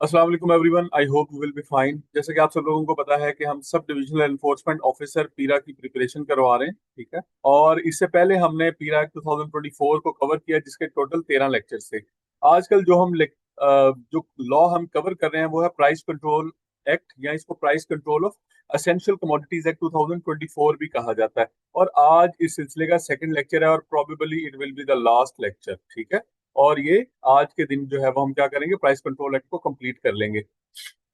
अस्सलाम वालेकुम everyone, I hope you will be fine. जैसे कि आप सब लोगों को पता है कि हम सब डिविजनल एनफोर्समेंट ऑफिसर पीरा की प्रिपरेशन करवा रहे हैं, ठीक है। और इससे पहले हमने पीरा 2024 को कवर किया, जिसके टोटल 13 लेक्चर्स थे। आजकल जो लॉ हम कवर कर रहे हैं वो है प्राइस कंट्रोल एक्ट, या इसको price control of essential commodities act 2024 भी कहा जाता है। और आज इस सिलसिले का सेकंड लेक्चर है और probably it will be the last lecture, ठीक है। और ये आज के दिन जो है वो हम क्या करेंगे, प्राइस कंट्रोल एक्ट को कंप्लीट कर लेंगे।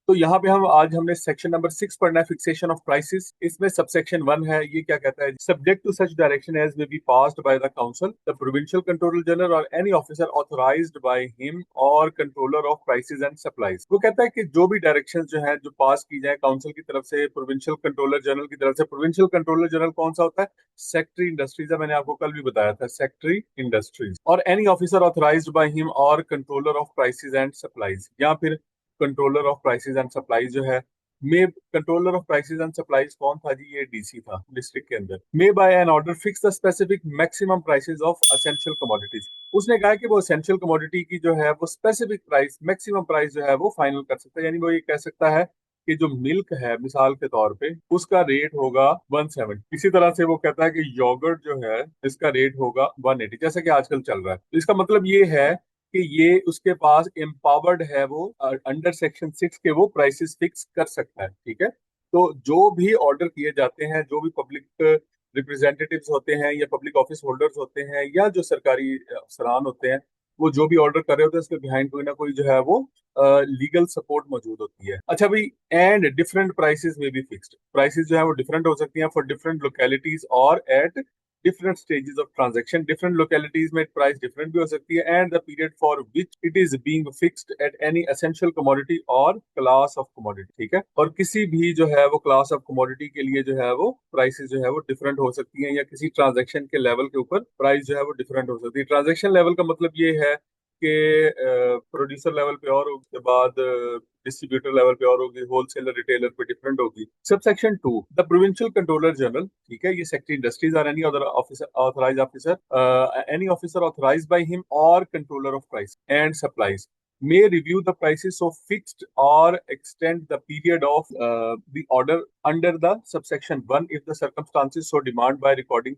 तो यहाँ पे हमने सेक्शन नंबर 6 पढ़ना है, फिक्सेशन ऑफ प्राइसेस। इसमें सबसेक्शन 1 है, ये क्या कहता है, subject to such direction as may be passed by the council, the provincial controller general और any officer authorised by him और controller of prices and supplies. वो कहता है कि जो भी डायरेक्शन जो है जो पास की जाए काउंसिल की तरफ से, प्रोविंशियल कंट्रोलर जनरल की तरफ से। प्रोविंशियल कंट्रोलर जनरल कौन सा होता है? सेक्रेटरी इंडस्ट्रीज है, मैंने आपको कल भी बताया था, सेक्रेटरी इंडस्ट्रीज। और any officer authorised by him और controller of prices and supplies, या फिर controller of prices and supplies जो है। May controller of prices and supplies कौन था जी? ये डीसी था डिस्ट्रिक्ट के अंदर। May by an order fix the specific maximum prices of essential commodities. उसने कहा कि वो एसेंशियल कमोडिटी की जो है वो स्पेसिफिक प्राइस, मैक्सिमम प्राइस जो है वो फाइनल कर सकता है। यानी वो ये कह सकता है कि जो मिल्क है मिसाल के तौर पे, उसका रेट होगा 170। इसी तरह से वो कहता है कि योगर्ट जो है इसका रेट होगा 180, जैसे कि आजकल चल रहा है। तो इसका मतलब ये है कि ये उसके पास एम्पावर्ड है, वो अंडर सेक्शन 6 के वो प्राइसेस फिक्स कर सकता है, ठीक है। तो जो भी ऑर्डर किए जाते हैं, जो भी पब्लिक रिप्रेजेंटेटिव्स होते हैं या पब्लिक ऑफिस होल्डर्स होते हैं या जो सरकारी अफसरान होते हैं, वो जो भी ऑर्डर कर रहे होते हैं उसके बिहाइंड कोई ना कोई जो है वो लीगल सपोर्ट मौजूद होती है। अच्छा भाई, एंड डिफरेंट प्राइसेस में बी फिक्स्ड। प्राइसेस जो है वो डिफरेंट हो सकती हैं फॉर डिफरेंट लोकेलिटीज और at different stages of transaction. Different localities में प्राइस डिफरेंट भी हो सकती है, and the period for which it is being fixed at any essential commodity और क्लास ऑफ कमोडिटी, ठीक है। और किसी भी जो है वो क्लास ऑफ कमोडिटी के लिए जो है वो प्राइसेस जो है वो डिफरेंट हो सकती हैं, या किसी ट्रांजैक्शन के लेवल के ऊपर प्राइस जो है वो डिफरेंट हो सकती है। ट्रांजैक्शन लेवल का मतलब ये है कि प्रोड्यूसर लेवल पे और उसके बाद डिस्ट्रीब्यूटर लेवल पे और होगी, होलसेलर रिटेलर पे डिफरेंट होगी। Sub section 2, the provincial controller general, ठीक है, ये secretary industries or any other officer authorised officer, any officer authorised by him और controller of price and supplies may review the prices of fixed or extend the period of the order under the subsection 1 if the circumstances so demand by recording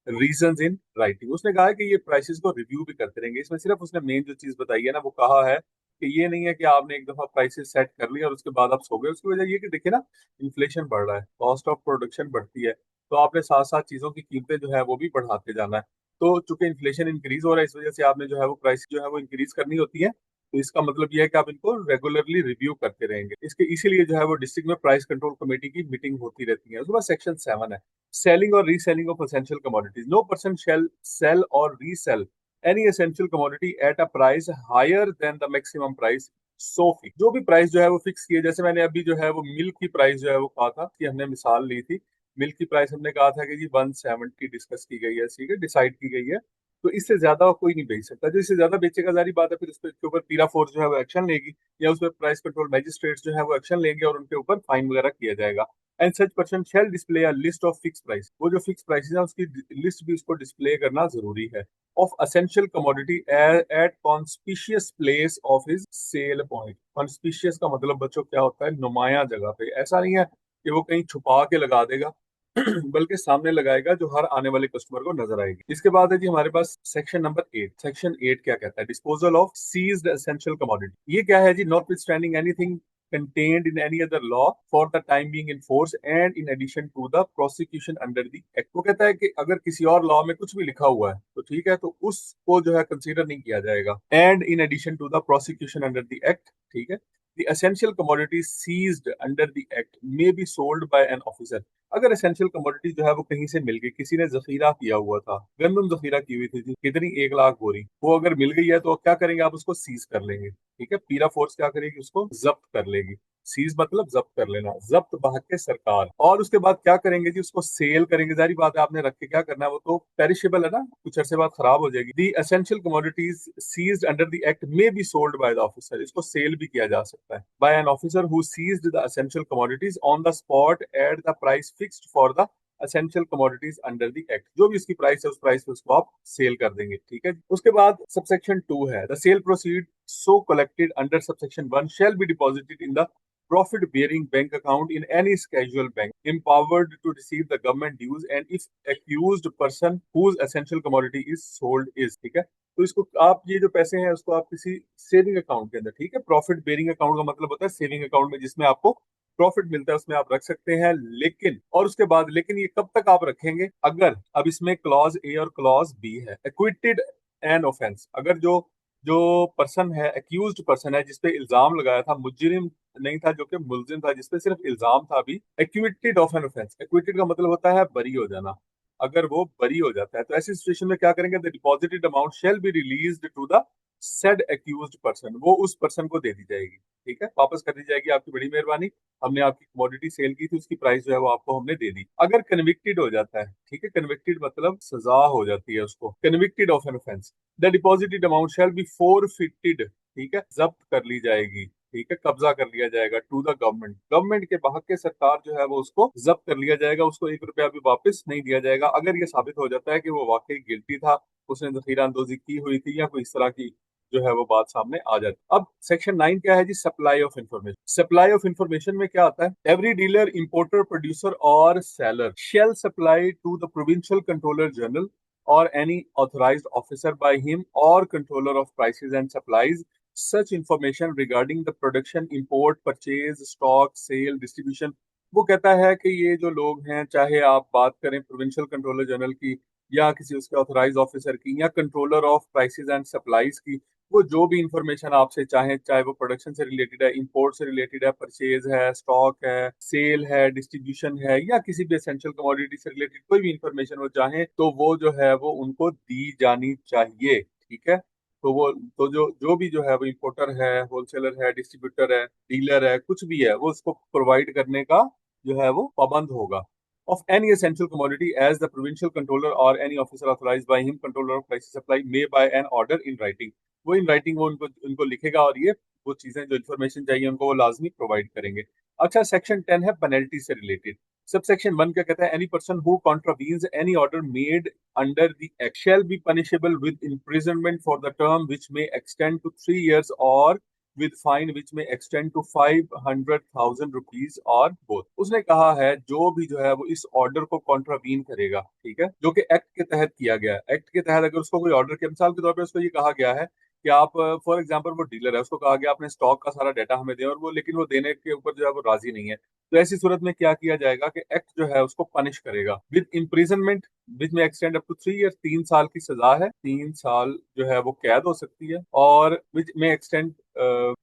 reasons in writing. उसने कहा है कि ये prices को review भी करते रहेंगे। इसमें सिर्फ उसने मेन जो चीज बताई है ना, वो कहा है कि ये नहीं है कि आपने एक दफा प्राइसेस सेट कर लिया और उसके बाद आप सो गए। उसकी वजह ये कि देखिए ना, इन्फ्लेशन बढ़ रहा है, कॉस्ट ऑफ प्रोडक्शन बढ़ती है, तो आपने साथ साथ चीजों की कीमतें जो है वो भी बढ़ाते जाना है। तो चूंकि इन्फ्लेशन इंक्रीज हो रहा है, इस वजह से आपने जो है वो प्राइस जो है वो इंक्रीज करनी होती है। तो इसका मतलब यह है कि आप इनको रेगुलरली रिव्यू करते रहेंगे। इसके इसीलिए जो है वो डिस्ट्रिक्ट में प्राइस कंट्रोल कमेटी की मीटिंग होती रहती है। उसके बाद सेक्शन 7 है, selling or reselling of essential commodities. No person shall sell or resell any essential commodity at a price higher than the maximum price so fixed। जो भी प्राइस जो है वो फिक्स की है, जैसे मैंने अभी जो है वो मिल्क की प्राइस जो है वो कहा था कि हमने मिसाल ली थी। मिल्क की प्राइस हमने कहा था कि जी 170 डिस्कस की गई है, ठीक है, डिसाइड की गई है। तो इससे ज्यादा कोई नहीं बेच सकता। जो इससे ज्यादा बेचेगा, जारी बात है, फिर उसके ऊपर पीरा फोर्स जो है वो एक्शन लेगी, या उसमें प्राइस कंट्रोल मैजिस्ट्रेट्स जो है वो एक्शन लेंगे और उनके ऊपर फाइन वगैरह किया जाएगा। And such person shall display a list of fix price. वो जो फिक्स प्राइसेस है उसकी लिस्ट भी उसको डिस्प्ले करना जरूरी है। Of essential commodity at conspicuous place of his sale point. Conspicuous का मतलब बच्चों क्या होता है? नुमाया जगह पे। ऐसा नहीं है कि वो कहीं छुपा के लगा देगा बल्कि सामने लगाएगा जो हर आने वाले कस्टमर को नजर आएगी। इसके बाद है जी हमारे पास सेक्शन नंबर 8। सेक्शन 8 क्या कहता है? Disposal of seized essential commodity. ये क्या है जी? Notwithstanding anything contained in any other law for the time being in force and in addition to the prosecution under the act। वो कहता है कि अगर किसी और लॉ में कुछ भी लिखा हुआ है तो ठीक है, तो उसको जो है कंसीडर नहीं किया जाएगा। And in addition to the prosecution under the act, ठीक है, the essential commodity seized under the act may be sold by an officer। अगर एसेंशियल कमोडिटी जो है वो कहीं से मिल गई, किसी ने जखीरा किया हुआ था, गंदम जखीरा की हुई थी जी, कितनी 1 लाख बोरी, वो अगर मिल गई है तो क्या करेंगे आप? उसको सीज कर लेंगे, ठीक है। पीरा फोर्स क्या करेगी? उसको जब्त कर लेगी। सीज मतलब जब्त कर लेना, जब्त बहक के सरकार। और उसके बाद क्या करेंगे जी? उसको सेल करेंगे। जारी बात है, आपने रख के क्या करना है, वो तो पेरिशेबल है ना, कुछ अरसे बाद खराब हो जाएगी। The essential commodities seized under the act may be sold by the officer. इसको सेल भी किया जा सकता है by an officer who seized the essential commodities on the spot at the price fixed for the essential commodities under the act. जो भी उसकी price है उस प्राइस पे उसको आप सेल कर देंगे, ठीक है। उसके बाद सबसेक्शन 2 है, the cell proceed so collected under subsection 1 shall be deposited in the profit bearing bank account in any scheduled bank empowered to receive the government dues and if accused person whose essential commodity is sold is, ठीक है। तो इसको आप ये जो पैसे हैं उसको आप किसी सेविंग अकाउंट के अंदर, ठीक है, प्रॉफिट बेरिंग अकाउंट का मतलब होता है सेविंग अकाउंट में जिसमें आपको प्रॉफिट मिलता है उसमें आप रख सकते हैं। लेकिन और उसके बाद लेकिन ये कब तक आप रखेंगे, अगर अब इसमें क्लॉज ए और क्लॉज बी है, एक्विटेड एन ऑफेंस, अगर जो जो पर्सन है, एक्यूज्ड पर्सन है जिसपे इल्जाम लगाया था, मुजरिम नहीं था जो कि मुलजिम था जिसपे सिर्फ इल्जाम था, अभी acquitted of an offence, acquitted का मतलब होता है बरी हो जाना, अगर वो बरी हो जाता है तो ऐसी सिचुएशन में क्या करेंगे, the deposited amount shall be released to the said accused person, वो उस पर्सन को दे दी जाएगी, ठीक है, वापस कर दी जाएगी। आपकी बड़ी मेहरबानी, हमने आपकी कमोडिटी सेल की थी, उसकी प्राइस जो है वो आपको हमने दे दी। अगर कन्विक्टेड हो जाता है, ठीक है, कन्विक्टेड मतलब सजा हो जाती है उसको, convicted of an offence, the deposited amount shall be forfeited, ठीक है, जब्त कर ली जाएगी, ठीक है, कब्जा कर लिया जाएगा टू द गवर्नमेंट, गवर्नमेंट के बहक के सरकार जो है वो उसको जब्त कर लिया जाएगा, उसको 1 रुपया भी वापस नहीं दिया जाएगा अगर ये साबित हो जाता है कि वो वाकई गिल्टी था, उसने जखीरा अंदोजी की हुई थी या कोई इस तरह की जो है वो बात सामने आ जाती। अब सेक्शन 9 क्या है जी, supply of information. Supply of information में क्या आता है, every dealer, importer, producer or seller shall supply to the provincial controller general or any authorized officer by him or controller of prices and supplies such information regarding the production, import, purchase, stock, sale, distribution। वो कहता है कि ये जो लोग हैं, चाहे आप बात करें प्रोविंशियल कंट्रोलर जनरल की या किसी उसके ऑथराइज ऑफिसर की या controller of prices and supplies की, वो जो भी इंफॉर्मेशन आपसे चाहे, चाहे वो प्रोडक्शन से रिलेटेड है, इंपोर्ट से रिलेटेड है, परचेज है, स्टॉक है, सेल है, डिस्ट्रीब्यूशन है या किसी भी एसेंशियल कमोडिटी से रिलेटेड कोई भी इंफॉर्मेशन वो चाहे तो वो जो है वो उनको दी जानी चाहिए, ठीक है। तो वो तो जो जो भी जो है वो इंपोर्टर है, होलसेलर है, डिस्ट्रीब्यूटर है, डीलर है, कुछ भी है, वो उसको प्रोवाइड करने का जो है वो पाबंद होगा। Of any essential commodity as the provincial controller or any officer authorized by him, controller of prices supply may by an order in writing। वो इन राइटिंग वो उनको उनको लिखेगा और ये वो चीजें जो इन्फॉर्मेशन चाहिए उनको वो लाजमी प्रोवाइड करेंगे। अच्छा, सेक्शन 10 है पेनल्टी से रिलेटेड। सब सेक्शन 1 क्या कहता है, any person who contravenes any order made under the act shall be punishable with imprisonment for the term which may extend to 3 years or with fine which may extend to 500,000 rupees or both. उसने कहा है जो भी जो है वो इस order को कॉन्ट्रावीन करेगा, ठीक है, जो कि एक्ट के तहत किया गया है, एक्ट के तहत अगर उसको कोई ऑर्डर के मिसाल के तौर पर उसको ये कहा गया है कि आप फॉर एग्जांपल वो डीलर है, उसको कहा गया आपने स्टॉक का सारा डाटा हमें दें और वो लेकिन वो देने के ऊपर जो है वो राजी नहीं है, तो ऐसी सूरत में क्या किया जाएगा कि एक्ट जो है उसको पनिश करेगा with imprisonment which may extend up to 3 years, 3 साल की सजा है, 3 साल जो है वो कैद हो सकती है, और विच may extend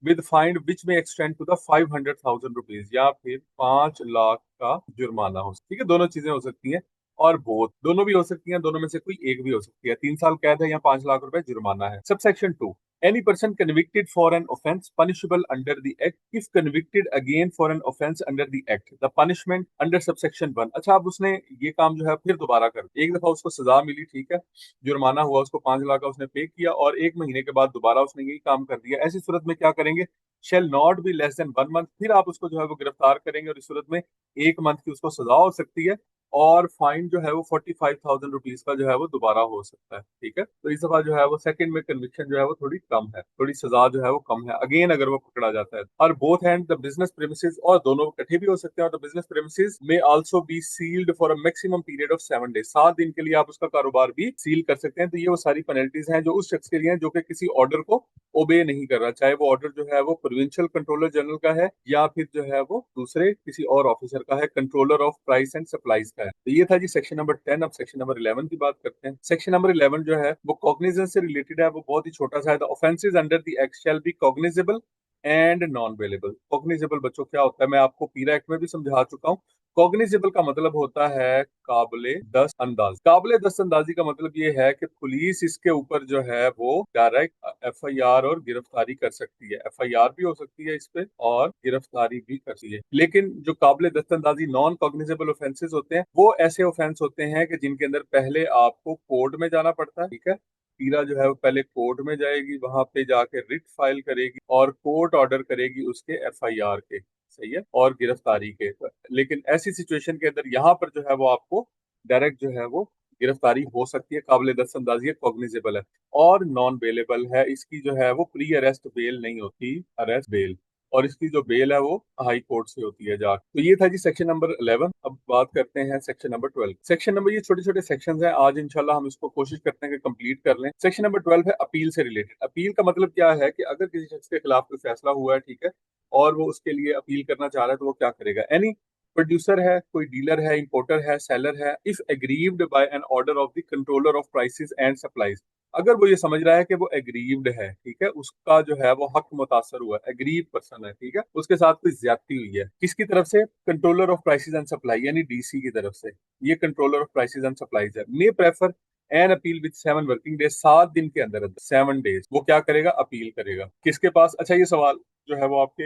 with fine which may extend to the 500,000 rupees या फिर 5 लाख का जुर्माना हो, ठीक है, दोनों चीजें हो सकती हैं और बोथ दोनों भी हो सकती हैं, दोनों में से कोई एक भी हो सकती है, 3 साल कैद है या 5 लाख रुपए जुर्माना है। Sub section 2, any person convicted for an offense punishable under the act if convicted again for an offense under the act the punishment under subsection 1। अच्छा, अब उसने ये काम जो है फिर दोबारा कर, एक दफा उसको सजा मिली, ठीक है, जुर्माना हुआ उसको 5 लाख का, उसने पे किया और 1 महीने के बाद दोबारा उसने यही काम कर दिया, ऐसी सूरत में क्या करेंगे, shall not be less than 1 month, फिर आप उसको जो है वो गिरफ्तार करेंगे और इस सूरत में 1 मंथ की उसको सजा हो सकती है और फाइन जो है वो 45,000 रुपीज का जो है वो दोबारा हो सकता है, ठीक है। तो इस दफा जो है वो सेकंड में कन्विक्शन जो है वो थोड़ी कम है, थोड़ी सजा जो है वो कम है अगेन अगर वो पकड़ा जाता है। और both and the business premises, और दोनों इकट्ठे भी हो सकते हैं, और द बिजनेस प्रेमिसेस में also be sealed for a maximum period of 7 days, 7 दिन के लिए आप उसका कारोबार भी सील कर सकते हैं। तो ये वो सारी पेनल्टीज हैं जो उस शख्स के लिए हैं जो कि किसी ऑर्डर को ओबे नहीं कर रहा, चाहे वो ऑर्डर जो है वो प्रोविंशियल कंट्रोलर जनरल का है या फिर जो है वो दूसरे किसी और ऑफिसर का है, controller of price and supplies का है। तो ये था जी सेक्शन नंबर 10। अब सेक्शन नंबर 11 की बात करते हैं। सेक्शन नंबर 11 जो है वो कॉग्निजेंस से रिलेटेड है, वो बहुत ही छोटा सा है। The offences under the act shall B cognizable and non bailable. Cognizable बच्चों क्या होता है, मैं आपको पीरा एक्ट में भी समझा चुका हूँ। कॉग्निजेबल का मतलब होता है काबिले दस्त अंदाज। काबिले दस्त अंदाजी का मतलब ये है कि पुलिस इसके ऊपर जो है वो डायरेक्ट एफआईआर और गिरफ्तारी कर सकती है, एफआईआर भी हो सकती है इस पे और गिरफ्तारी भी करती है। लेकिन जो काबिले दस्त अंदाजी नॉन कॉग्निजेबल ऑफेंसेस होते हैं वो ऐसे ऑफेंस होते हैं कि जिनके अंदर पहले आपको कोर्ट में जाना पड़ता है, ठीक है, पीरा जो है वो पहले कोर्ट में जाएगी, वहां पे जाके रिट फाइल करेगी और कोर्ट ऑर्डर करेगी उसके एफआईआर के। सही है, और गिरफ्तारी के। लेकिन ऐसी सिचुएशन के अंदर यहाँ पर जो है वो आपको डायरेक्ट जो है वो गिरफ्तारी हो सकती है, काबिल दस्तअंदाजी है, कॉग्निजेबल है, और नॉन बेलेबल है। इसकी जो है वो प्री अरेस्ट बेल नहीं होती, अरेस्ट बेल, और इसकी जो बेल है वो हाई कोर्ट से होती है जाके। तो ये था जी सेक्शन नंबर 11। अब बात करते हैं सेक्शन नंबर 12। सेक्शन नंबर, ये छोटे छोटे सेक्शंस हैं, आज इंशाल्लाह हम इसको कोशिश करते हैं कि कंप्लीट कर लें। सेक्शन नंबर 12 है अपील से रिलेटेड। अपील का मतलब क्या है कि अगर किसी शख्स के खिलाफ कोई फैसला हुआ है, ठीक है, और वो उसके लिए अपील करना चाह रहा है, तो वो क्या करेगा? एनी प्रोड्यूसर है, कोई डीलर है, इंपोर्टर है, सेलर है, if aggrieved by an order of the controller of prices and supplies, अगर वो ये समझ रहा है कि वो एग्रीव्ड है, ठीक है, उसका जो है वो हक मुतासर हुआ है, एग्रीव पर्सन है, ठीक है, उसके साथ कोई ज्यादती हुई है, किसकी तरफ से? Controller of prices and supply यानी डीसी की तरफ से। ये controller of prices and supplies है। May prefer an appeal with 7 working days, 7 दिन के अंदर, 7 डेज, वो क्या करेगा? अपील करेगा। किसके पास? अच्छा, ये सवाल जो है वो आपके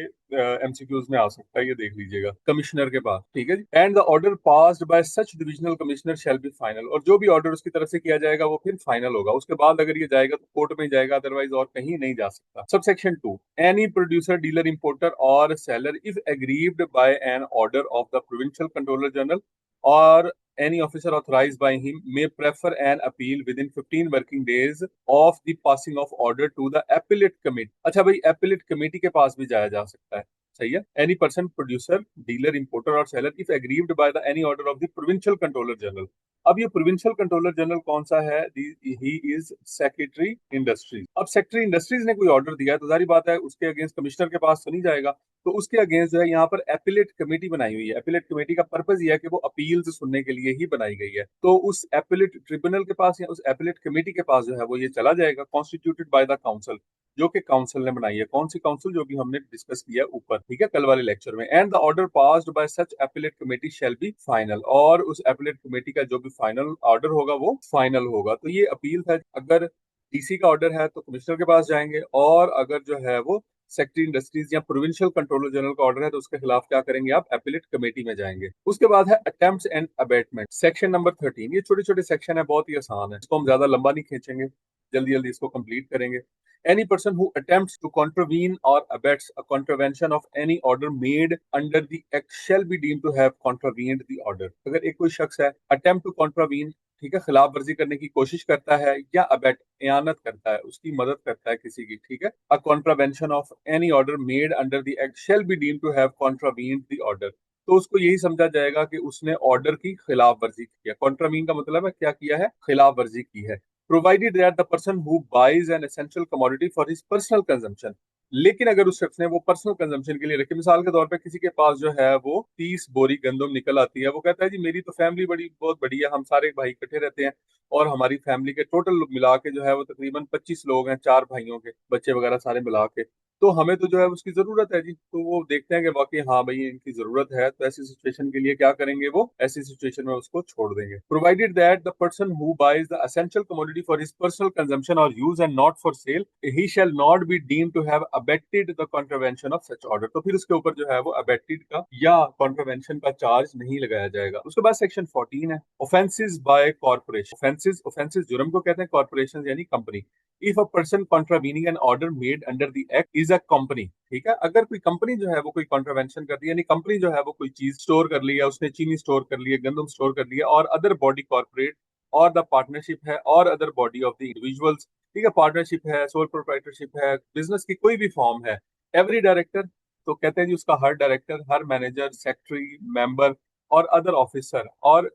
एमसीक्यूज में आ सकता है, ये देख लीजिएगा, कमिश्नर के पास, ठीक है जी। And the order passed by such divisional commissioner shall be final, और जो भी ऑर्डर उसकी तरफ से किया जाएगा वो फिर फाइनल होगा। उसके बाद अगर ये जाएगा तो कोर्ट में जाएगा, अदरवाइज और कहीं नहीं जा सकता। Sub section 2, any producer, dealer, importer or seller if aggrieved by an order of the provincial controller general or any officer authorized by him may prefer an appeal within 15 working days of the passing of order to the appellate committee। अच्छा भाई, appellate committee के पास भी जाया जा सकता है, सही है। Any person, producer, dealer, importer or seller if aggrieved by the any order of the provincial controller general. अब ये प्रोविंशियल कंट्रोलर जनरल कौन सा है? He is secretary industries. अब सेक्रेटरी इंडस्ट्रीज ने कोई ऑर्डर दिया है तो जारी बात है उसके अगेंस्ट कमिश्नर के पास तो नहीं जाएगा, तो उसके अगेंस्ट जो है यहाँ पर एपिलेट कमेटी बनाई हुई है। एपिलेट कमेटी का पर्पज यह है कि वो अपील्स सुनने के लिए ही बनाई गई है। तो उस एपिलेट ट्रिब्यूनल के पास या उस एपिलेट कमेटी के पास जो है वो ये चला जाएगा, कॉन्स्टिट्यूटेड बाय द काउंसिल, जो कि काउंसिल ने बनाई है। कौन सी काउंसिल? जो भी हमने डिस्कस किया ऊपर, ठीक है, कल वाले लेक्चर में। And the order passed by such appellate committee shell be final, और उस एपिलेट कमेटी का जो भी फाइनल ऑर्डर होगा वो फाइनल होगा। तो ये अपील था। अगर डीसी का ऑर्डर है तो कमिश्नर के पास जाएंगे, और अगर जो है वो सेक्रेटरी इंडस्ट्रीज या प्रोविंशियल कंट्रोलर जनरल का ऑर्डर है तो उसके खिलाफ क्या करेंगे? आप एपिलेट कमेटी में जाएंगे। उसके बाद है attempts and abetment, section number 13। ये छोटे छोटे सेक्शन है, बहुत ही आसान है, इसको हम ज्यादा लंबा नहीं खींचेंगे, जल्दी जल्दी इसको कंप्लीट करेंगे। Any person who attempts to contravene or abets a contravention of any order made under the act shall be deemed to have contravened the order। अगर एक कोई शख्स है, attempt to contravene, ठीक है, खिलाफ वर्जी करने की कोशिश करता है, या अबेट, इयानत करता है, उसकी मदद करता है किसी की, ठीक है, a contravention of any order made under the act shall be deemed to have contravened the order, तो उसको यही समझा जाएगा कि उसने ऑर्डर की खिलाफ वर्जी की है। कॉन्ट्रावीन का मतलब है क्या किया है? खिलाफ वर्जी की है। Provided that the person who buys an essential commodity for his personal consumption, लेकिन अगर उस शख्स ने वो पर्सनल कंजम्पशन के लिए रखी, मिसाल के तौर पे किसी के पास जो है वो 30 बोरी गंदम निकल आती है, वो कहता है जी मेरी तो फैमिली बहुत बड़ी है, हम सारे भाई इकट्ठे रहते हैं, और हमारी फैमिली के टोटल मिला के जो है वो तकरीबन 25 लोग हैं, 4 भाइयों के बच्चे वगैरह सारे मिला के, तो हमें तो जो है उसकी जरूरत है जी। तो वो देखते हैं कि वाकई हाँ भाई इनकी जरूरत है, तो ऐसी सिचुएशन के लिए क्या करेंगे? वो ऐसी सिचुएशन में उसको छोड़ देंगे। Provided that the person who buys the essential commodity for his personal consumption or use and not for sale, he shall not be deemed to have abetted the contravention of such order. तो फिर उसके ऊपर जो है वो abetted का या contravention का चार्ज नहीं लगाया जाएगा। उसके बाद सेक्शन 14 है offences by corporation. Offences, offences जुर्म को कहते हैं, कॉर्पोरेशन यानी company. If a person contravening an order made under the act is a company, ठीक है, अगर कोई कंपनी जो है वो कोई कॉन्ट्रावेंशन कर रही है, यानी कंपनी जो है वो कोई चीज स्टोर कर ली है, उसने चीनी स्टोर कर ली है, गंदम स्टोर कर लिया, और अदर बॉडी कॉर्पोरेट और द पार्टनरशिप है और other body of the individuals, ठीक है, पार्टनरशिप है, सोल प्रोप्राइटरशिप है, बिजनेस की कोई भी फॉर्म है, एवरी डायरेक्टर, तो कहते हैं जी उसका हर डायरेक्टर, हर मैनेजर, सेक्रेटरी, मेंबर और अदर ऑफिसर और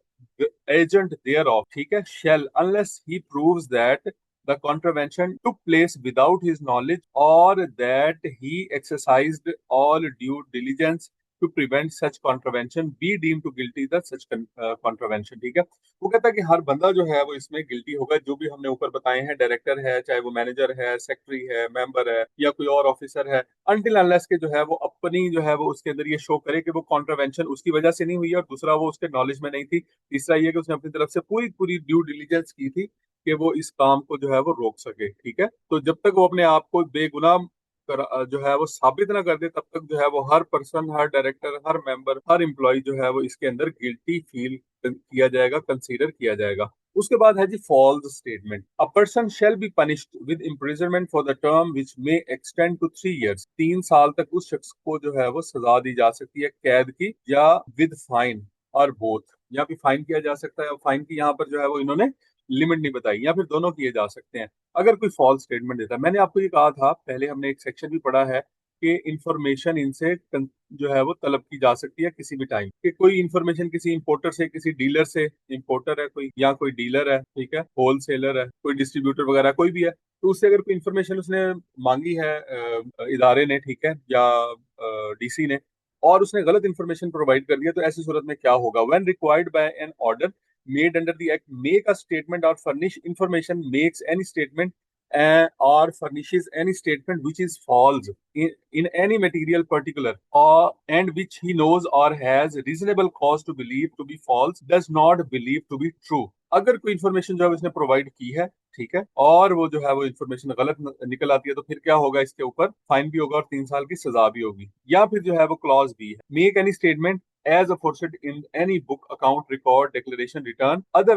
एजेंट देयर ऑफ, ठीक है, shall unless he proves that the contravention took place without his knowledge or that he exercised all due diligence to prevent such contravention be deemed to guilty the such contravention, ठीक है। वो कहता है कि हर बंदा जो है वो इसमें गिल्टी होगा, जो भी हमने ऊपर बताए हैं, डायरेक्टर है, चाहे वो मैनेजर है, सेक्रेटरी है, मेंबर है, या कोई और ऑफिसर है, अनटिल अनलेस के जो है वो अपनी जो है वो उसके अंदर ये शो करे कि वो कॉन्ट्रावेंशन उसकी वजह से नहीं हुई है, और दूसरा वो उसके नॉलेज में नहीं थी, तीसरा ये कि उसने अपनी तरफ से पूरी पूरी ड्यू डिलीजेंस की थी कि वो इस काम को जो है वो रोक सके, ठीक है। तो जब तक वो अपने आप को बेगुनाह जो है वो साबित ना कर दे, तब तक जो है वो हर पर्सन, हर डायरेक्टर, हर मेंबर, हर एम्प्लॉय जो है वो इसके अंदर गिल्टी फील किया जाएगा, कंसीडर किया जाएगा। उसके बाद है जी false statement. A person shall be punished with imprisonment for the term which may extend to 3 years। 3 साल तक उस शख्स को जो है वो सजा दी जा सकती है कैद की, या विद फाइन और बोथ। या फिर फाइन किया जा सकता है, और फाइन की यहाँ पर जो है वो इन्होंने लिमिट नहीं बताई, या फिर दोनों किए जा सकते हैं अगर कोई फॉल्स स्टेटमेंट देता है। मैंने आपको ये कहा था पहले, हमने एक सेक्शन भी पढ़ा है कि इंफॉर्मेशन इनसे जो है वो तलब की जा सकती है किसी भी टाइम, कि कोई इंफॉर्मेशन किसी इंपोर्टर से, किसी डीलर से, इंपोर्टर है कोई या कोई डीलर है, ठीक है, होलसेलर है, कोई डिस्ट्रीब्यूटर वगैरह कोई भी है, तो उससे अगर कोई इंफॉर्मेशन उसने मांगी है इदारे ने, ठीक है, या डीसी ने, और उसने गलत इंफॉर्मेशन प्रोवाइड कर दिया, तो ऐसी सूरत में क्या होगा? When required by an order made under the act, make a statement or furnish information, makes any statement or furnishes any statement which is false in any material particular, or and which he knows or has reasonable cause to believe to be false, does not believe to be true। अगर कोई information जो है उसने provide की है, ठीक है, और वो जो है वो इन्फॉर्मेशन गलत निकल आती है, तो फिर क्या होगा? इसके ऊपर फाइन भी होगा और 3 साल की सजा भी होगी। या फिर जो है वो क्लॉज बी है, make any statement as aforesaid in any book, account, record, declaration, return, other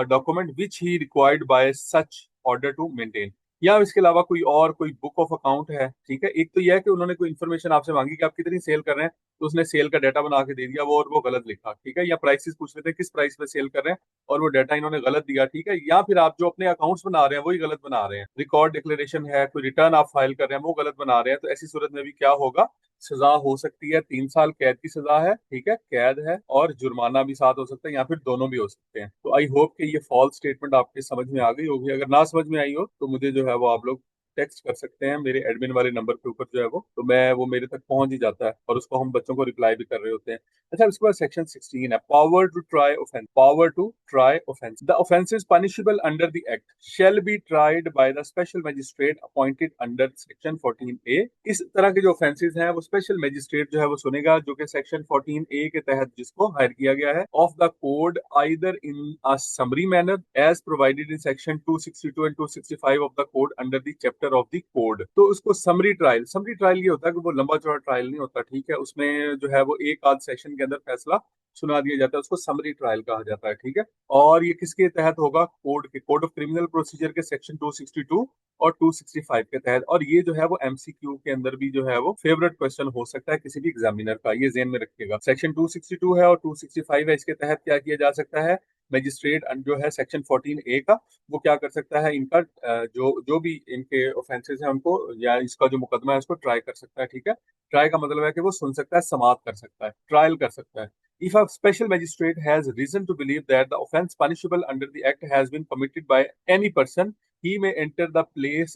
document which he required by such order to maintain। या इसके अलावा कोई और कोई बुक ऑफ अकाउंट है, ठीक है। एक तो यह है कि उन्होंने कोई इन्फॉर्मेशन आपसे मांगी कि आप कितनी सेल कर रहे हैं, तो उसने सेल का डाटा बना के दे दिया वो, और वो गलत लिखा, ठीक है। या प्राइसेस पूछ रहे थे किस प्राइस पे सेल कर रहे हैं, और वो डाटा इन्होंने गलत दिया, ठीक है। या फिर आप जो अपने अकाउंट्स बना रहे हैं वही गलत बना रहे हैं, रिकॉर्ड डिक्लेरेशन है, कोई रिटर्न आप फाइल कर रहे हैं वो गलत बना रहे हैं, तो ऐसी सूरत में भी क्या होगा? सजा हो सकती है, 3 साल कैद की सजा है, ठीक है, कैद है, और जुर्माना भी साथ हो सकता है, या फिर दोनों भी हो सकते हैं। तो आई होप कि ये फॉल्स स्टेटमेंट आपके समझ में आ गई होगी। अगर ना समझ में आई हो तो मुझे जो है वो आप लोग टेक्स्ट कर सकते हैं मेरे एडमिन वाले नंबर के ऊपर, जो है वो, तो मैं वो मेरे तक पहुंच ही जाता है, और उसको हम बच्चों को रिप्लाई भी कर रहे होते हैं। अच्छा, इसके बाद सेक्शन 16 है, power to try offence. Power to try offence, the offences punishable under the act shall be tried by the special magistrate appointed under section 14A। इस तरह के जो ऑफेंसेस हैं वो स्पेशल मजिस्ट्रेट जो है वो सुनेगा, जो कि सेक्शन 14A के तहत जिसको हायर किया गया है, of the code either in a summary manner as provided in section 262 and 265 of the code under the chapter of the code. तो उसको समरी ट्रायल, समरी ट्रायल ये होता है कि वो लंबा चौड़ा ट्रायल नहीं होता, ठीक है, उसमें जो है वो एक आध सेशन के अंदर फैसला सुना दिया जाता है, उसको समरी ट्रायल कहा जाता है, ठीक है। और ये किसके तहत होगा? कोड के, कोड ऑफ क्रिमिनल प्रोसीजर के सेक्शन 262 और 265 के तहत। और ये जो है वो एमसीक्यू के अंदर भी जो है वो फेवरेट क्वेश्चन हो सकता है किसी भी एग्जामिनर का, ये ज़हन में रखिएगा। सेक्शन 262 है और 265 है, इसके तहत क्या किया जा सकता है? मजिस्ट्रेट जो है सेक्शन 14A का, वो क्या कर सकता है? इनका जो जो भी इनके ऑफेंसेस हैं उनको, या इसका जो मुकदमा है उसको ट्राई कर सकता है, ठीक है। ट्राई का मतलब है कि वो सुन सकता है, समाप्त कर सकता है, ट्रायल कर सकता है। If a special magistrate has reason to believe that the offence punishable under the act has been committed by any person, he may enter the place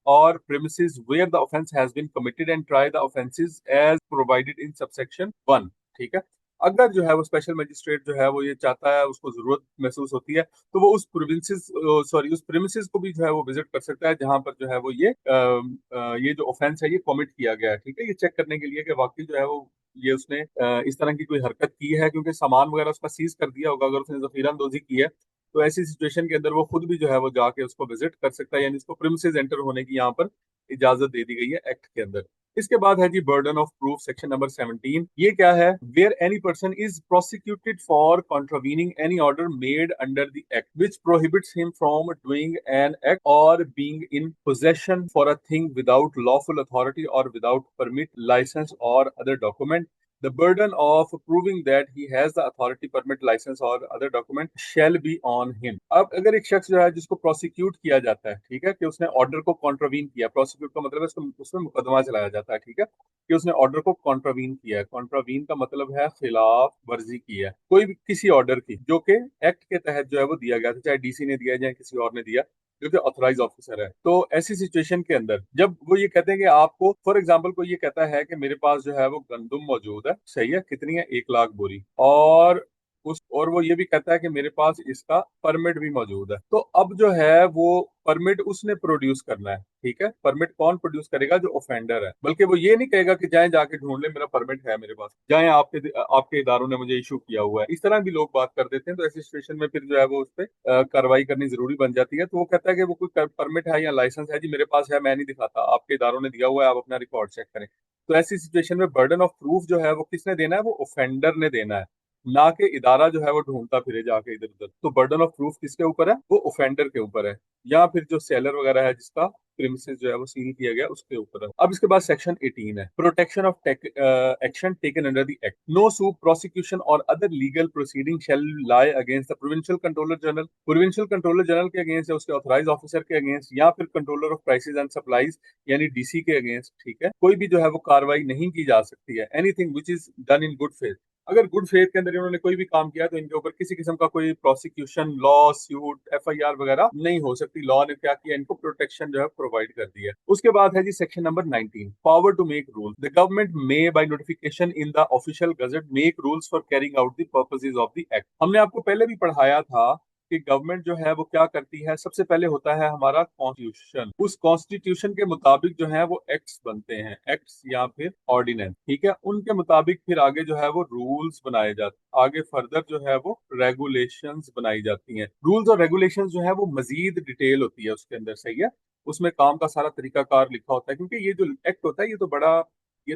or premises where the offence has been committed and try the offences as provided in subsection 1। ठीक है। अगर जो है वो special magistrate जो है वो ये चाहता है, उसको जरूरत महसूस होती है, तो वो उस प्रोविंसेस सॉरी उस प्रेमिसेस को भी जो है वो विजिट कर सकता है जहां पर जो है वो ये जो ऑफेंस है ये कमिट किया गया है, ठीक है। ये चेक करने के लिए कि वाकई जो है वो ये उसने इस तरह की कोई हरकत की है, क्योंकि सामान वगैरह उसका सीज कर दिया होगा अगर उसने जफीरा अंदोजी की है, तो ऐसी सिचुएशन के अंदर वो खुद भी जो है वो जाके उसको विजिट कर सकता है, यानी इसको प्रीमिसेस एंटर होने की यहाँ पर इजाजत दे दी गई है एक्ट के अंदर। इसके बाद है जी burden of proof, section number 17। ये क्या है? Where any person is prosecuted for contravening any order made under the act which prohibits him from doing an act or being in possession for a thing without lawful authority or without permit, licence or other document, the burden of proving that he has the authority, permit, license or other document shall be on him। अब अगर एक शख्स जो है जिसको prosecute किया जाता है, ठीक है, कि उसने ऑर्डर को कॉन्ट्रावीन किया, प्रोसिक्यूट का मतलब है उसको उसमें मुकदमा चलाया जाता है, ठीक है, कि उसने ऑर्डर को कॉन्ट्रावीन किया है। कॉन्ट्रावीन का मतलब है खिलाफ वर्जी की है कोई भी किसी ऑर्डर की, जो कि एक्ट के तहत जो है वो दिया गया था, चाहे डीसी ने दिया जाए किसी और ने दिया, जो कि ऑथराइज ऑफिसर है। तो ऐसी सिचुएशन के अंदर जब वो ये कहते हैं कि आपको, फॉर एग्जांपल कोई ये कहता है कि मेरे पास जो है वो गंदुम मौजूद है, सही है, कितनी है? 1 लाख बोरी, और वो ये भी कहता है कि मेरे पास इसका परमिट भी मौजूद है। तो अब जो है वो परमिट उसने प्रोड्यूस करना है, ठीक है। परमिट कौन प्रोड्यूस करेगा? जो ऑफेंडर है। बल्कि वो ये नहीं कहेगा कि जाएं जाके ढूंढ ले, मेरा परमिट है मेरे पास, जाएं आपके इदारों ने मुझे इशू किया हुआ है। इस तरह भी लोग बात कर देते हैं, तो ऐसी सिचुएशन में फिर जो है वो उस पर कार्रवाई करनी जरूरी बन जाती है। तो वो कहता है कि वो कोई परमिट है या लाइसेंस है जी मेरे पास है, मैं नहीं दिखाता, आपके इदारों ने दिया हुआ है, आप अपना रिकॉर्ड चेक करें। तो ऐसी सिचुएशन में बर्डन ऑफ प्रूफ जो है वो किसने देना है? वो ऑफेंडर ने देना है, ना कि इदारा जो है वो ढूंढता फिरे जाके इधर उधर। तो बर्डन ऑफ प्रूफ किसके ऊपर है? वो ऑफेंडर के ऊपर है, या फिर जो सेलर वगैरह है जिसका प्रीमिसेस जो है वो सील किया गया उसके ऊपर है। अब इसके बाद सेक्शन 18 है, protection of action taken under the act. No suit prosecution or other legal proceeding shall lie against the provincial controller general. Provincial controller general के अगेंस्ट या उसके ऑथराइज ऑफिसर के अगेंस्ट, या फिर controller of prices and supplies यानी DC के against, ठीक है, कोई भी जो है वो कार्रवाई नहीं की जा सकती है। Anything which is done in good faith. अगर गुड फेथ के अंदर इन्होंने कोई भी काम किया तो इनके ऊपर किसी किस्म का कोई प्रोसिक्यूशन, लॉ सूट, एफआईआर वगैरह नहीं हो सकती। लॉ ने क्या किया, इनको प्रोटेक्शन जो है प्रोवाइड कर दी है। उसके बाद है जी section number 19, power to make rule. The government may by notification in the official gazette make rules for carrying out the purposes of the act. हमने आपको पहले भी पढ़ाया था कि गवर्नमेंट जो है वो क्या करती है, सबसे पहले होता है हमारा कॉन्स्टिट्यूशन। उस कॉन्स्टिट्यूशन के मुताबिक जो है वो एक्ट्स बनते हैं, एक्ट्स या फिर ऑर्डिनेंस, ठीक है। उनके मुताबिक फिर आगे जो है वो रूल्स बनाए जाते हैं, आगे फर्दर जो है वो रेगुलेशंस बनाई जाती हैं। रूल्स और रेगुलेशंस जो है वो मजीद डिटेल होती है उसके अंदर, सही है। उसमें काम का सारा तरीकाकार लिखा होता है, क्योंकि ये जो एक्ट होता है ये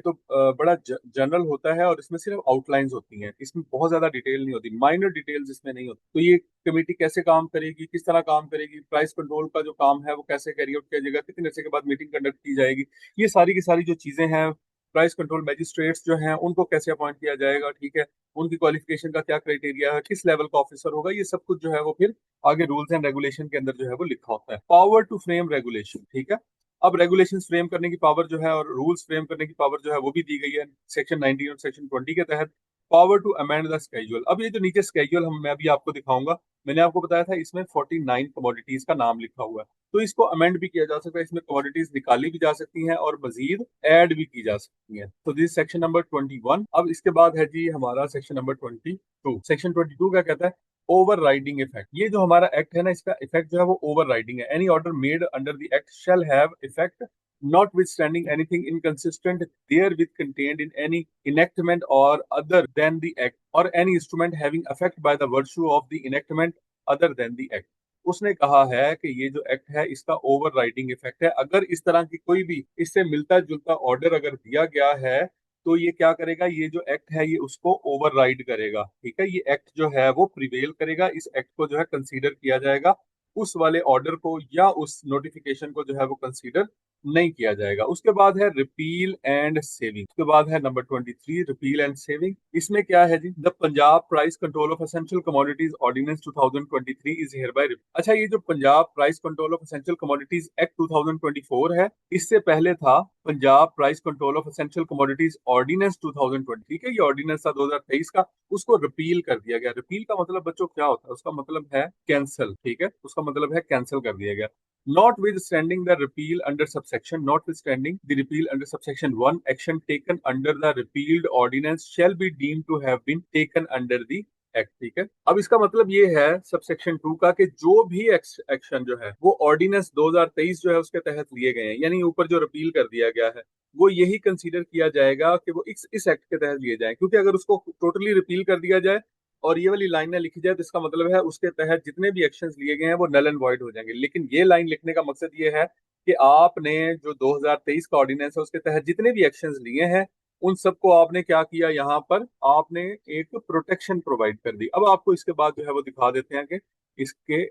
तो बड़ा जनरल होता है, और इसमें सिर्फ आउटलाइंस होती हैं, इसमें बहुत ज्यादा डिटेल नहीं होती, माइनर डिटेल्स इसमें नहीं होती। तो ये कमेटी कैसे काम करेगी, किस तरह काम करेगी, प्राइस कंट्रोल का जो काम है वो कैसे कैरी आउट किया जाएगा, कितने अर्से के बाद मीटिंग कंडक्ट की जाएगी, ये सारी की सारी जो चीजें हैं। प्राइस कंट्रोल मैजिस्ट्रेट्स जो हैं उनको कैसे अपॉइंट किया जाएगा, ठीक है, उनकी क्वालिफिकेशन का क्या क्राइटेरिया है, किस लेवल का ऑफिसर होगा, ये सब कुछ जो है वो फिर आगे रूल्स एंड रेगुलेशन के अंदर जो है वो लिखा होता है। पावर टू फ्रेम रेगुलेशन, ठीक है। अब रेगुलेशंस फ्रेम करने की पावर जो है और रूल्स फ्रेम करने की पावर जो है वो भी दी गई है सेक्शन 19 और सेक्शन 20 के तहत। Power to amend the schedule. अब ये जो नीचे स्केड्यूल हम मैं अभी आपको दिखाऊंगा, मैंने आपको बताया था इसमें 49 कमोडिटीज का नाम लिखा हुआ है, तो इसको अमेंड भी किया जा सकता है, इसमें कमोडिटीज निकाली भी जा सकती हैं और मजीद ऐड भी की जा सकती हैं। तो दिस सेक्शन नंबर 21। अब इसके बाद है जी हमारा सेक्शन नंबर 22। सेक्शन 22 क्या कहता है? Over riding effect. ये जो हमारा एक्ट है ना, इसका इफेक्ट जो है वो ओवर राइडिंग है। Any order made under the act shall have effect notwithstanding anything inconsistent therewith contained in any enactment or other than the act, or any instrument having effect by the virtue of the enactment other than the act। उसने कहा है कि ये जो act है इसका over riding effect है। अगर इस तरह की कोई भी इससे मिलता जुलता ऑर्डर अगर दिया गया है तो ये क्या करेगा, ये जो एक्ट है ये उसको ओवरराइड करेगा, ठीक है। ये एक्ट जो है वो प्रिवेल करेगा, इस एक्ट को जो है कंसीडर किया जाएगा, उस वाले ऑर्डर को या उस नोटिफिकेशन को जो है वो कंसीडर नहीं किया जाएगा। उसके बाद है रिपील एंड सेविंग। उसके बाद है नंबर 23, रिपील एंड सेविंग। इसमें क्या है जी? The Punjab price control of essential commodities ordinance 2023 is hereby. अच्छा, ये जो Punjab price control of essential commodities act 2024 है, इससे पहले था Punjab price control of essential commodities ordinance 2020, ठीक है। ये ऑर्डिनेंस था 2023 का, उसको रिपील कर दिया गया। रिपील का मतलब बच्चों क्या होता है? उसका मतलब है कैंसिल, ठीक है, उसका मतलब है कैंसिल कर दिया गया। Notwithstanding the repeal under subsection, notwithstanding the repeal under subsection 1, action taken under the repealed ordinance shall be deemed to have been taken under the act, ठीक है। अब इसका मतलब ये है सबसेक्शन 2 का कि जो भी एक्शन जो है वो ऑर्डिनेंस 2023 जो है उसके तहत लिए गए हैं, यानी ऊपर जो रिपील कर दिया गया है वो यही कंसीडर किया जाएगा कि वो इस एक्ट के तहत लिए जाए। क्योंकि अगर उसको टोटली रिपील कर दिया जाए और ये वाली लाइन ना लिखी जाए तो इसका मतलब है उसके तहत जितने भी एक्शंस लिए गए हैं वो नल एंड वॉइड हो जाएंगे। लेकिन ये लाइन लिखने का मकसद ये है कि आपने जो 2023 का ऑर्डिनेंस है उसके तहत जितने भी एक्शंस लिए हैं उन सबको आपने क्या किया, यहाँ पर आपने एक प्रोटेक्शन प्रोवाइड कर दी। अब आपको इसके बाद जो है वो दिखा देते हैं कि इसके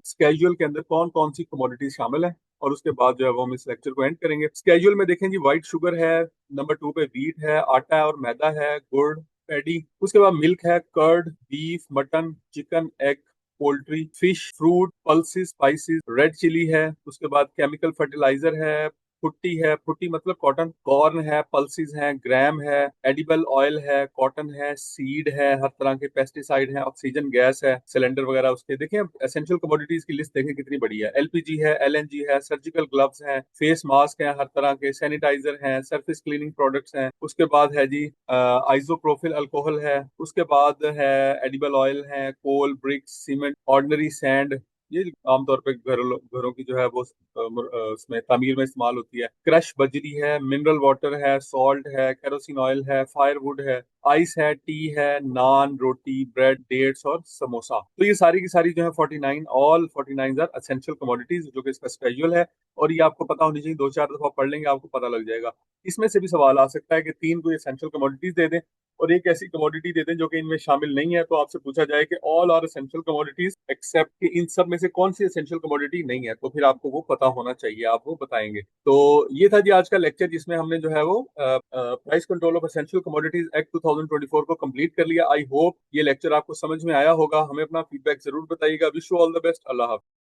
स्केड्यूल के अंदर कौन कौन सी कमोडिटीज शामिल है, और उसके बाद जो है वो हम इस लेक्चर को एंड करेंगे। स्केड्यूल में देखें जी, व्हाइट शुगर है, नंबर 2 पे व्हीट है, आटा है और मैदा है, गुड़, पैडी। उसके बाद मिल्क है, curd, beef, mutton, chicken, egg, poultry, fish, fruit, pulses, spices, red chilli है। उसके बाद केमिकल फर्टिलाइजर है, फुट्टी है, फुट्टी मतलब कॉटन, कॉर्न है, पल्सेस हैं, ग्राम है, एडिबल ऑयल है, कॉटन है, सीड है, हर तरह के पेस्टिसाइड है, ऑक्सीजन गैस है, सिलेंडर वगैरह। उसके देखें एसेंशियल कमोडिटीज की लिस्ट देखें कितनी बड़ी है। एलपीजी है, एलएनजी है, सर्जिकल ग्लव्स हैं, फेस मास्क हैं, हर तरह के सैनिटाइजर हैं, सरफेस क्लीनिंग प्रोडक्ट्स हैं। उसके बाद है जी आइसोप्रोफिल अल्कोहल है। उसके बाद है एडिबल ऑयल है, कोल, ब्रिक्स, सीमेंट, ऑर्डिनरी सैंड, ये आमतौर पे घरों की जो है वो उसमें तामीर में इस्तेमाल होती है। क्रश बजरी है, मिनरल वाटर है, सॉल्ट है, केरोसिन ऑयल है, फायरवुड है, आइस है, टी है, नान, रोटी, ब्रेड, डेट्स और समोसा। तो ये सारी की सारी जो है 49, ऑल 49 आर एसेंशियल कमोडिटीज, जो कि इसका स्केड्यूल है। और ये आपको पता होनी चाहिए, 2-4 दफा पढ़ लेंगे आपको पता लग जाएगा। इसमें से भी सवाल आ सकता है कि 3 कोई एसेंशियल कमोडिटीज दे दें और एक ऐसी कमोडिटी दे दें जो कि इनमें शामिल नहीं है, तो आपसे पूछा जाए कि all are essential commodities except कि इन सब में से कौन सी एसेंशियल कमोडिटी नहीं है, तो फिर आपको वो पता होना चाहिए, आप वो बताएंगे। तो ये था जी आज का लेक्चर, जिसमें हमने जो है वो price control of essential commodities act 2024 को कंप्लीट कर लिया। आई होप ये लेक्चर आपको समझ में आया होगा। हमें अपना फीडबैक जरूर बताइएगा। Wish you all the best. Allah Hafiz.